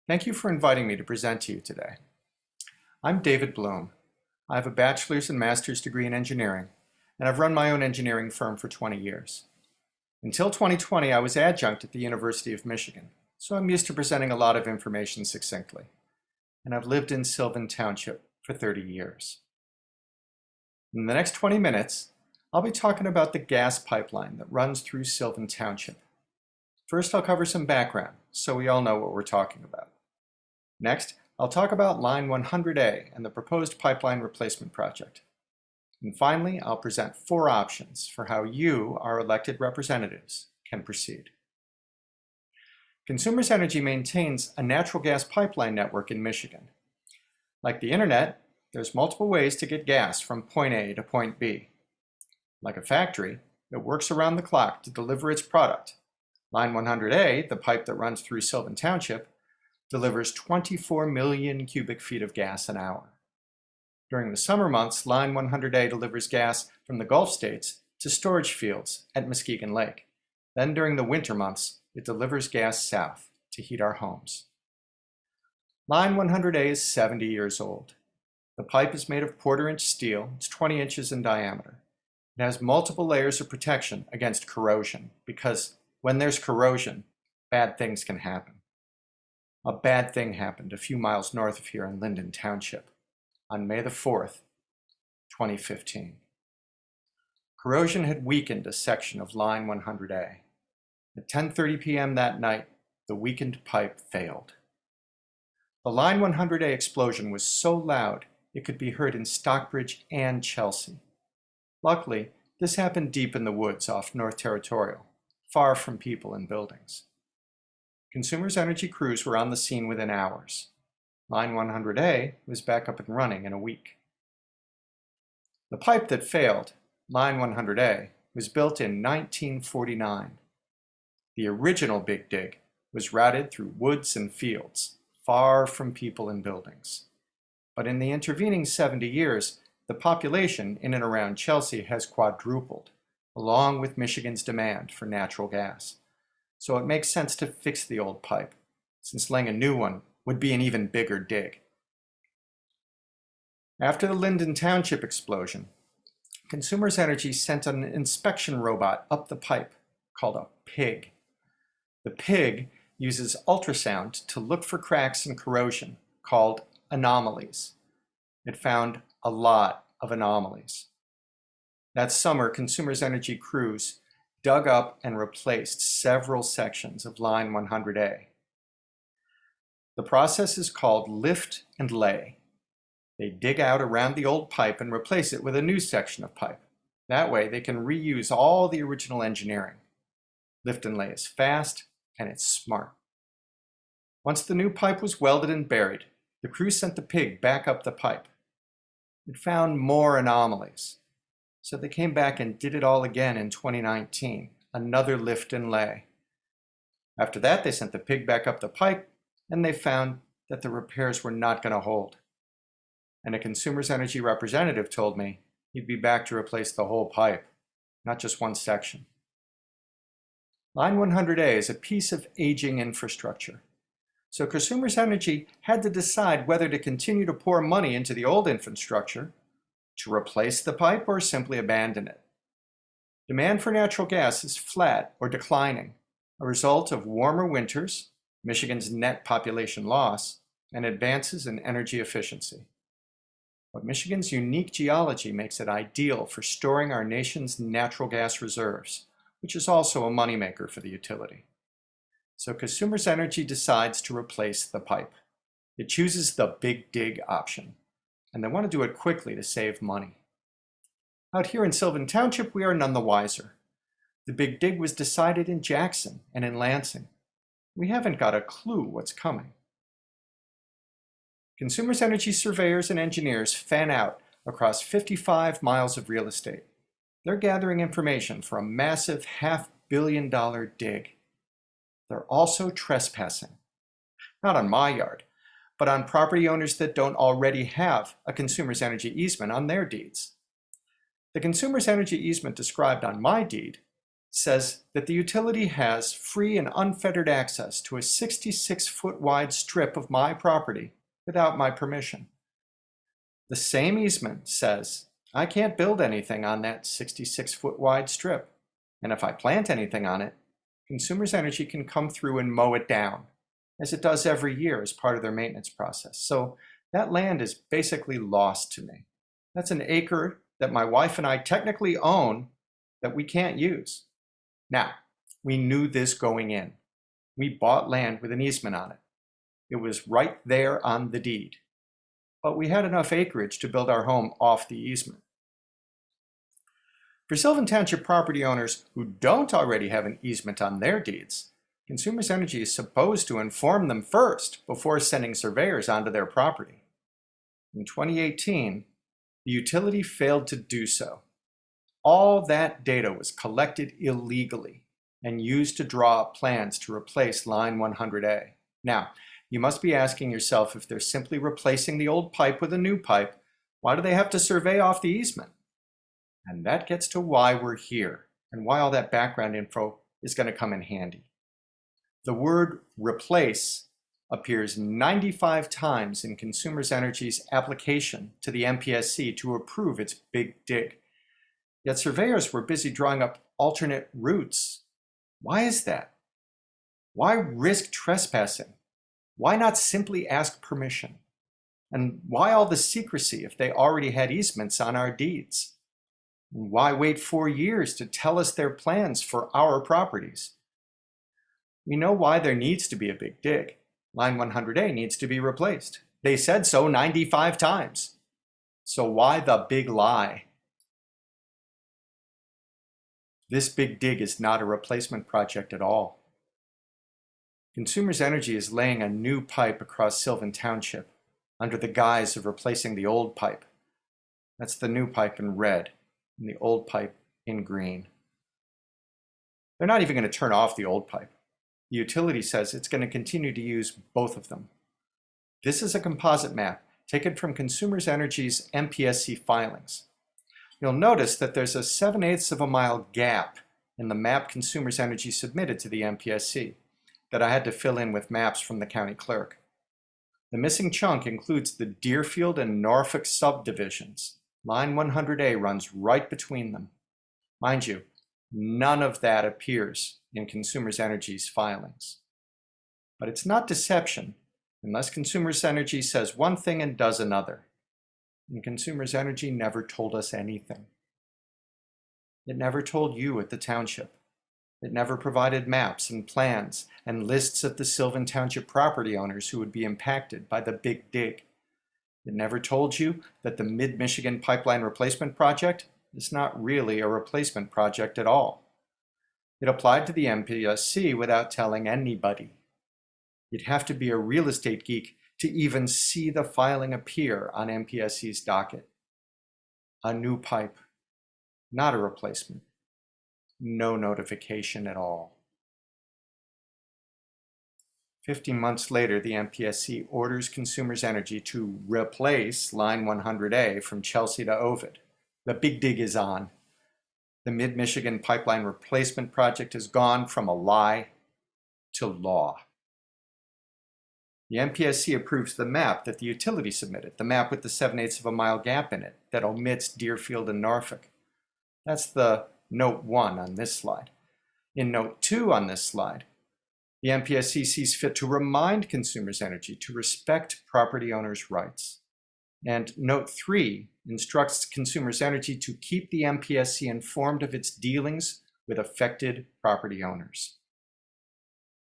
Thank you for inviting me to present to you today. I'm David Bloom. I have a bachelor's and master's degree in engineering, and I've run my own engineering firm for 20 years. Until 2020, I was adjunct at the University of Michigan, so I'm used to presenting a lot of information succinctly. And I've lived in Sylvan Township for 30 years. In the next 20 minutes, I'll be talking about the gas pipeline that runs through Sylvan Township. First, I'll cover some background, so we all know what we're talking about. Next, I'll talk about Line 100A and the proposed pipeline replacement project. And finally, I'll present 4 options for how you, our elected representatives, can proceed. Consumers Energy maintains a natural gas pipeline network in Michigan. Like the internet, there's multiple ways to get gas from point A to point B. Like a factory, it works around the clock to deliver its product. Line 100A, the pipe that runs through Sylvan Township, delivers 24 million cubic feet of gas an hour. During the summer months, Line 100A delivers gas from the Gulf states to storage fields at Muskegon Lake. Then during the winter months, it delivers gas south to heat our homes. Line 100A is 70 years old. The pipe is made of quarter-inch steel. It's 20 inches in diameter. It has multiple layers of protection against corrosion because when there's corrosion, bad things can happen. A bad thing happened a few miles north of here in Linden Township on May the 4th, 2015. Corrosion had weakened a section of Line 100A. At 10:30 p.m. that night, the weakened pipe failed. The Line 100A explosion was so loud it could be heard in Stockbridge and Chelsea. Luckily, this happened deep in the woods off North Territorial, far from people and buildings. Consumers Energy crews were on the scene within hours. Line 100A was back up and running in a week. The pipe that failed, Line 100A, was built in 1949. The original Big Dig was routed through woods and fields, far from people and buildings. But in the intervening 70 years, the population in and around Chelsea has quadrupled, along with Michigan's demand for natural gas. So it makes sense to fix the old pipe, since laying a new one would be an even bigger dig. After the Linden Township explosion, Consumers Energy sent an inspection robot up the pipe called a pig. The pig uses ultrasound to look for cracks and corrosion called anomalies. It found a lot of anomalies. That summer, Consumers Energy crews dug up and replaced several sections of Line 100A. The process is called lift and lay. They dig out around the old pipe and replace it with a new section of pipe. That way they can reuse all the original engineering. Lift and lay is fast and it's smart. Once the new pipe was welded and buried, the crew sent the pig back up the pipe. It found more anomalies. So they came back and did it all again in 2019, another lift and lay. After that, they sent the pig back up the pipe, and they found that the repairs were not going to hold. And a Consumers Energy representative told me he'd be back to replace the whole pipe, not just one section. Line 100A is a piece of aging infrastructure. So Consumers Energy had to decide whether to continue to pour money into the old infrastructure, to replace the pipe, or simply abandon it. Demand for natural gas is flat or declining, a result of warmer winters, Michigan's net population loss, and advances in energy efficiency. But Michigan's unique geology makes it ideal for storing our nation's natural gas reserves, which is also a moneymaker for the utility. So Consumers Energy decides to replace the pipe. It chooses the Big Dig option, and they want to do it quickly to save money. Out here in Sylvan Township, we are none the wiser. The Big Dig was decided in Jackson and in Lansing. We haven't got a clue what's coming. Consumers Energy surveyors and engineers fan out across 55 miles of real estate. They're gathering information for a massive $500 million dig. They're also trespassing. Not on my yard, but on property owners that don't already have a Consumers Energy easement on their deeds. The Consumers Energy easement described on my deed says that the utility has free and unfettered access to a 66-foot wide strip of my property without my permission. The same easement says I can't build anything on that 66-foot wide strip, and if I plant anything on it, Consumers Energy can come through and mow it down, as it does every year as part of their maintenance process. So that land is basically lost to me. That's an acre that my wife and I technically own that we can't use. Now, we knew this going in. We bought land with an easement on it. It was right there on the deed. But we had enough acreage to build our home off the easement. For Sylvan Township property owners who don't already have an easement on their deeds, Consumers Energy is supposed to inform them first before sending surveyors onto their property. In 2018, the utility failed to do so. All that data was collected illegally and used to draw up plans to replace line 100A. Now, you must be asking yourself, if they're simply replacing the old pipe with a new pipe, why do they have to survey off the easement? And that gets to why we're here and why all that background info is going to come in handy. The word replace appears 95 times in Consumers Energy's application to the MPSC to approve its big dig. Yet surveyors were busy drawing up alternate routes. Why is that? Why risk trespassing? Why not simply ask permission? And why all the secrecy if they already had easements on our deeds? And why wait 4 years to tell us their plans for our properties? We know why there needs to be a big dig. Line 100A needs to be replaced. They said so 95 times. So why the big lie? This big dig is not a replacement project at all. Consumers Energy is laying a new pipe across Sylvan Township under the guise of replacing the old pipe. That's the new pipe in red and the old pipe in green. They're not even going to turn off the old pipe. The utility says it's going to continue to use both of them. This is a composite map taken from Consumers Energy's MPSC filings. You'll notice that there's a 7/8 of a mile gap in the map Consumers Energy submitted to the MPSC that I had to fill in with maps from the county clerk. The missing chunk includes the Deerfield and Norfolk subdivisions. Line 100A runs right between them. Mind you, none of that appears in Consumers Energy's filings. But it's not deception unless Consumers Energy says one thing and does another. And Consumers Energy never told us anything. It never told you at the township. It never provided maps and plans and lists of the Sylvan Township property owners who would be impacted by the big dig. It never told you that the Mid-Michigan Pipeline Replacement Project is not really a replacement project at all. It applied to the MPSC without telling anybody. You'd have to be a real estate geek to even see the filing appear on MPSC's docket. A new pipe, not a replacement. No notification at all. 15 months later, the MPSC orders Consumers Energy to replace line 100A from Chelsea to Ovid. The big dig is on. The Mid-Michigan Pipeline Replacement Project has gone from a lie to law. The MPSC approves the map that the utility submitted, the map with the 7/8 of a mile gap in it that omits Deerfield and Norfolk. That's the Note 1 on this slide. In Note 2 on this slide, the MPSC sees fit to remind Consumers Energy to respect property owners' rights. And Note 3 instructs Consumers Energy to keep the MPSC informed of its dealings with affected property owners.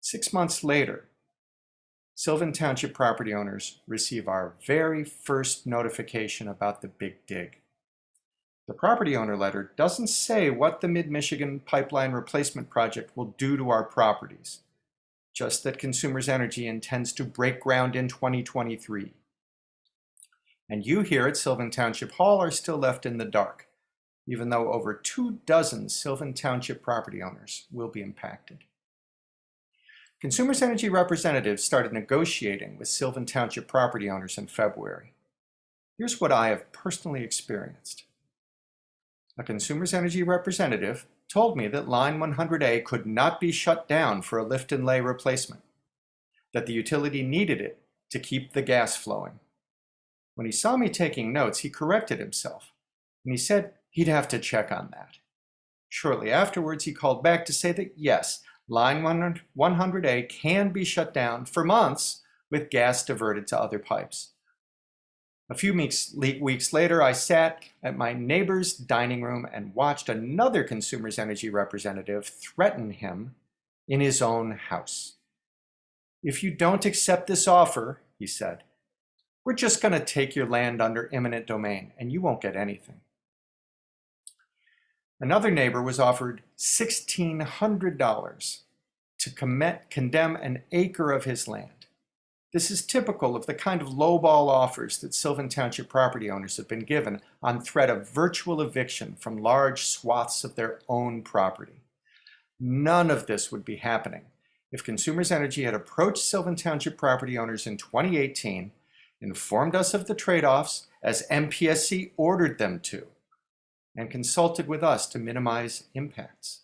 6 months later, Sylvan Township property owners receive our very first notification about the big dig. The property owner letter doesn't say what the Mid-Michigan Pipeline Replacement Project will do to our properties, just that Consumers Energy intends to break ground in 2023. And you here at Sylvan Township Hall are still left in the dark, even though over 24 Sylvan Township property owners will be impacted. Consumers Energy representatives started negotiating with Sylvan Township property owners in February. Here's what I have personally experienced. A Consumers Energy representative told me that line 100A could not be shut down for a lift and lay replacement, that the utility needed it to keep the gas flowing. When he saw me taking notes, he corrected himself, and he said he'd have to check on that. Shortly afterwards, he called back to say that yes, line 100A can be shut down for months with gas diverted to other pipes. A few weeks later, I sat at my neighbor's dining room and watched another Consumers Energy representative threaten him in his own house. "If you don't accept this offer," he said, "we're just going to take your land under eminent domain and you won't get anything." Another neighbor was offered $1,600 to condemn an acre of his land. This is typical of the kind of lowball offers that Sylvan Township property owners have been given on threat of virtual eviction from large swaths of their own property. None of this would be happening if Consumers Energy had approached Sylvan Township property owners in 2018, informed us of the trade-offs as MPSC ordered them to, and consulted with us to minimize impacts.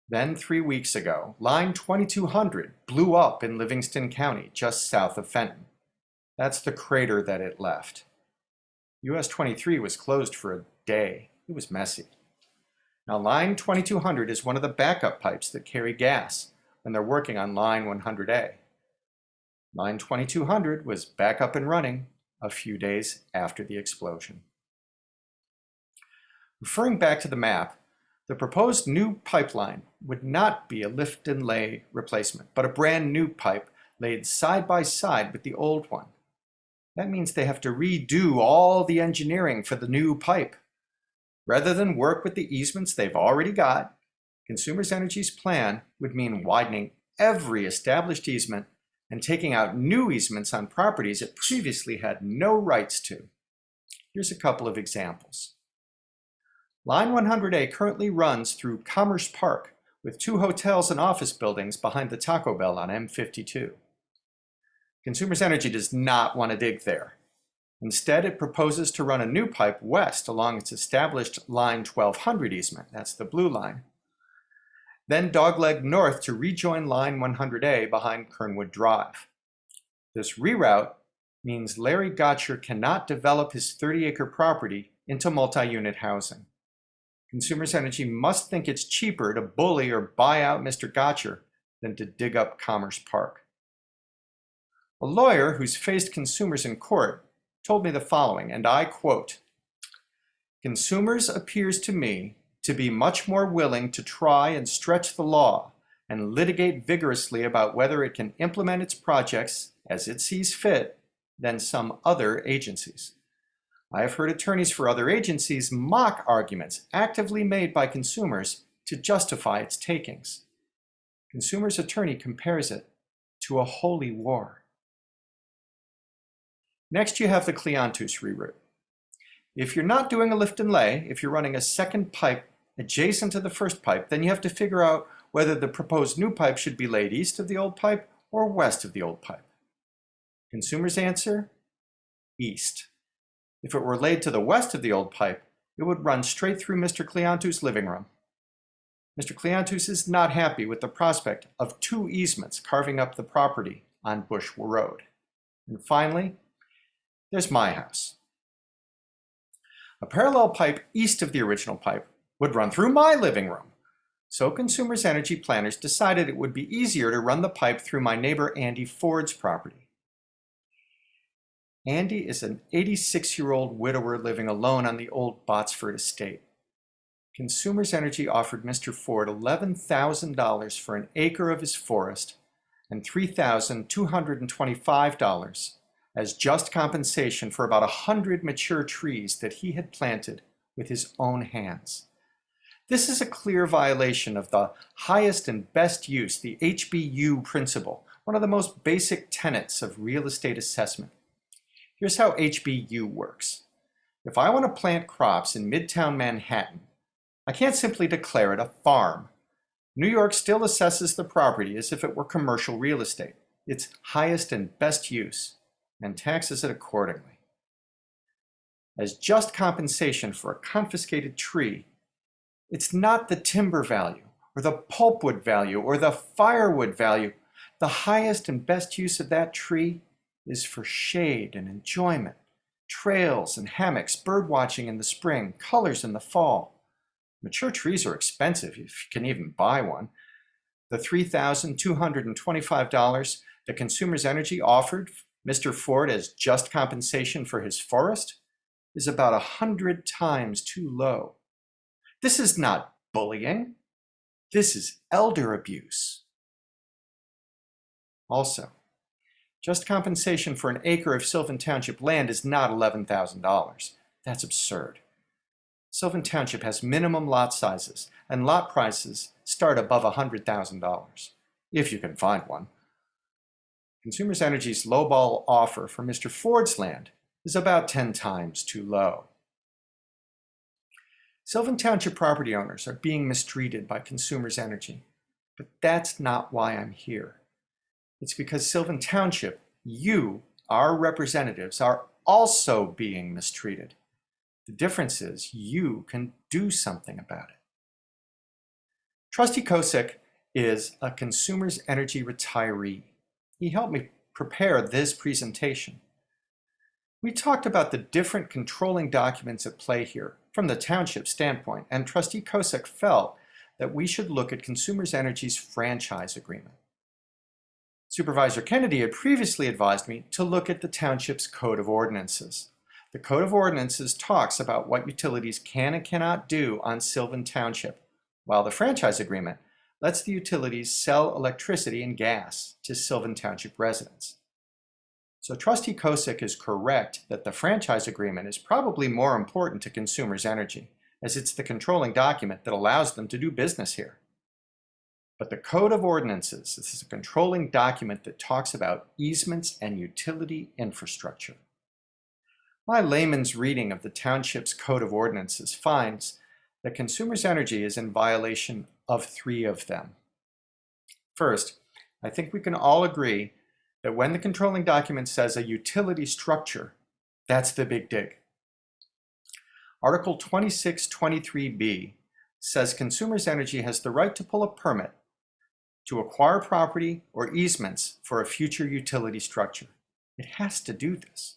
Then 3 weeks ago, line 2200 blew up in Livingston County, just south of Fenton. That's the crater that it left. US 23 was closed for a day. It was messy. Now, line 2200 is one of the backup pipes that carry gas when they're working on line 100A. Line 2200 was back up and running a few days after the explosion. Referring back to the map, the proposed new pipeline would not be a lift and lay replacement, but a brand new pipe laid side by side with the old one. That means they have to redo all the engineering for the new pipe. Rather than work with the easements they've already got, Consumers Energy's plan would mean widening every established easement and taking out new easements on properties it previously had no rights to. Here's a couple of examples. Line 100A currently runs through Commerce Park with 2 hotels and office buildings behind the Taco Bell on M52. Consumers Energy does not want to dig there. Instead, it proposes to run a new pipe west along its established line 1200 easement, that's the blue line, then dogleg north to rejoin line 100A behind Kernwood Drive. This reroute means Larry Gotcher cannot develop his 30-acre property into multi-unit housing. Consumers Energy must think it's cheaper to bully or buy out Mr. Gotcher than to dig up Commerce Park. A lawyer who's faced consumers in court told me the following, and I quote, "Consumers appears to me to be much more willing to try and stretch the law and litigate vigorously about whether it can implement its projects as it sees fit than some other agencies. I have heard attorneys for other agencies mock arguments actively made by consumers to justify its takings. Consumers' attorney compares it to a holy war." Next, you have the Cleontos reroute. If you're not doing a lift and lay, if you're running a second pipe adjacent to the first pipe, then you have to figure out whether the proposed new pipe should be laid east of the old pipe or west of the old pipe. Consumers' answer? East. If it were laid to the west of the old pipe, it would run straight through Mr. Cleontos' living room. Mr. Cleontos is not happy with the prospect of 2 easements carving up the property on Bush Road. And finally, there's my house. A parallel pipe east of the original pipe would run through my living room. So Consumers Energy planners decided it would be easier to run the pipe through my neighbor Andy Ford's property. Andy is an 86-year-old widower living alone on the old Botsford estate. Consumers Energy offered Mr. Ford $11,000 for an acre of his forest and $3,225 as just compensation for about 100 mature trees that he had planted with his own hands. This is a clear violation of the highest and best use, the HBU principle, one of the most basic tenets of real estate assessment. Here's how HBU works. If I want to plant crops in Midtown Manhattan, I can't simply declare it a farm. New York still assesses the property as if it were commercial real estate, its highest and best use, and taxes it accordingly. As just compensation for a confiscated tree, It's not the timber value, or the pulpwood value, or the firewood value. The highest and best use of that tree is for shade and enjoyment, trails and hammocks, bird watching in the spring, colors in the fall. Mature trees are expensive, if you can even buy one. The $3,225 that Consumers Energy offered Mr. Ford as just compensation for his forest is about 100 times too low. This is not bullying. This is elder abuse. Also, just compensation for an acre of Sylvan Township land is not $11,000. That's absurd. Sylvan Township has minimum lot sizes, and lot prices start above $100,000, if you can find one. Consumers Energy's lowball offer for Mr. Ford's land is about 10 times too low. Sylvan Township property owners are being mistreated by Consumers Energy, but that's not why I'm here. It's because Sylvan Township, you, our representatives, are also being mistreated. The difference is you can do something about it. Trusty Kosick is a Consumers Energy retiree. He helped me prepare this presentation. We talked about the different controlling documents at play here from the township standpoint, and Trustee Kosick felt that we should look at Consumers Energy's franchise agreement. Supervisor Kennedy had previously advised me to look at the township's Code of Ordinances. The Code of Ordinances talks about what utilities can and cannot do on Sylvan Township, while the franchise agreement lets the utilities sell electricity and gas to Sylvan Township residents. So Trustee Kosick is correct that the franchise agreement is probably more important to Consumers Energy, as it's the controlling document that allows them to do business here. But the Code of Ordinances, this is a controlling document that talks about easements and utility infrastructure. My layman's reading of the township's Code of Ordinances finds that Consumers Energy is in violation of 3 of them. First, I think we can all agree that when the controlling document says a utility structure, that's the big dig. Article 2623B says Consumers Energy has the right to pull a permit to acquire property or easements for a future utility structure. It has to do this.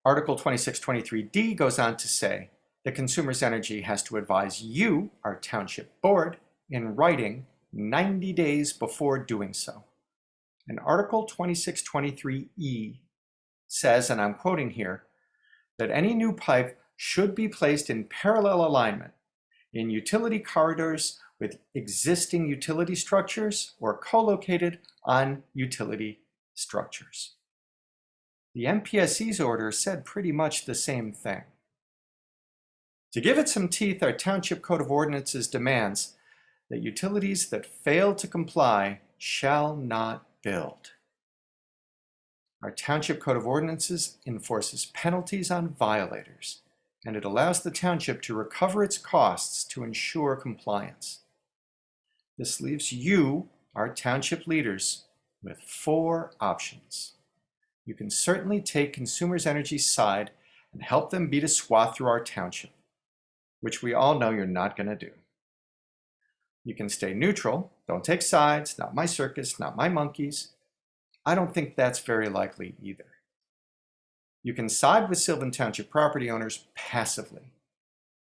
Article 2623D goes on to say that Consumers Energy has to advise you, our township board, in writing 90 days before doing so. And Article 2623E says, and I'm quoting here, that any new pipe should be placed in parallel alignment in utility corridors with existing utility structures or co-located on utility structures. The MPSC's order said pretty much the same thing. To give it some teeth, our Township Code of Ordinances demands that utilities that fail to comply shall not build. Our Township Code of Ordinances enforces penalties on violators, and it allows the township to recover its costs to ensure compliance. This leaves you, our township leaders, with 4 options. You can certainly take Consumers Energy's side and help them beat a swath through our township, which we all know you're not going to do. You can stay neutral, don't take sides, not my circus, not my monkeys. I don't think that's very likely either. You can side with Sylvan Township property owners passively.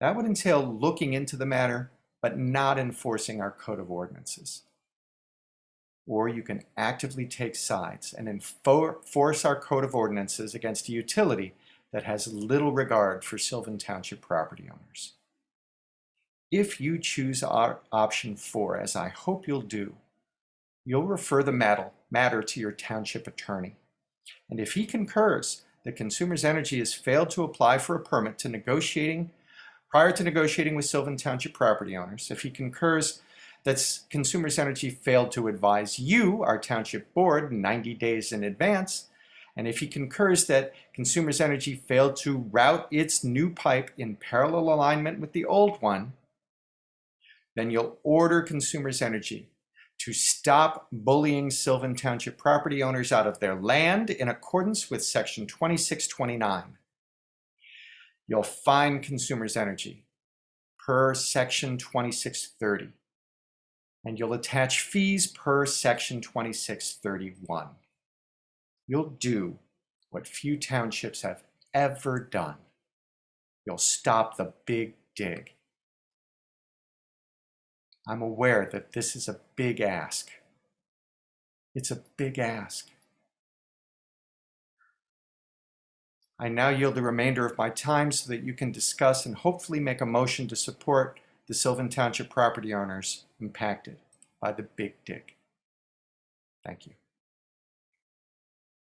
That would entail looking into the matter, but not enforcing our Code of Ordinances. Or you can actively take sides and enforce our Code of Ordinances against a utility that has little regard for Sylvan Township property owners. If you choose our option 4, as I hope you'll do, you'll refer the matter to your township attorney. And if he concurs that Consumers Energy has failed to apply for a permit prior to negotiating with Sylvan Township property owners, if he concurs that Consumers Energy failed to advise you, our township board, 90 days in advance, and if he concurs that Consumers Energy failed to route its new pipe in parallel alignment with the old one, then you'll order Consumers Energy to stop bullying Sylvan Township property owners out of their land in accordance with Section 2629. You'll fine Consumers Energy per section 2630. And you'll attach fees per section 2631. You'll do what few townships have ever done. You'll stop the big dig. I'm aware that this is a big ask. It's a big ask. I now yield the remainder of my time so that you can discuss and hopefully make a motion to support the Sylvan Township property owners impacted by the big dig. Thank you.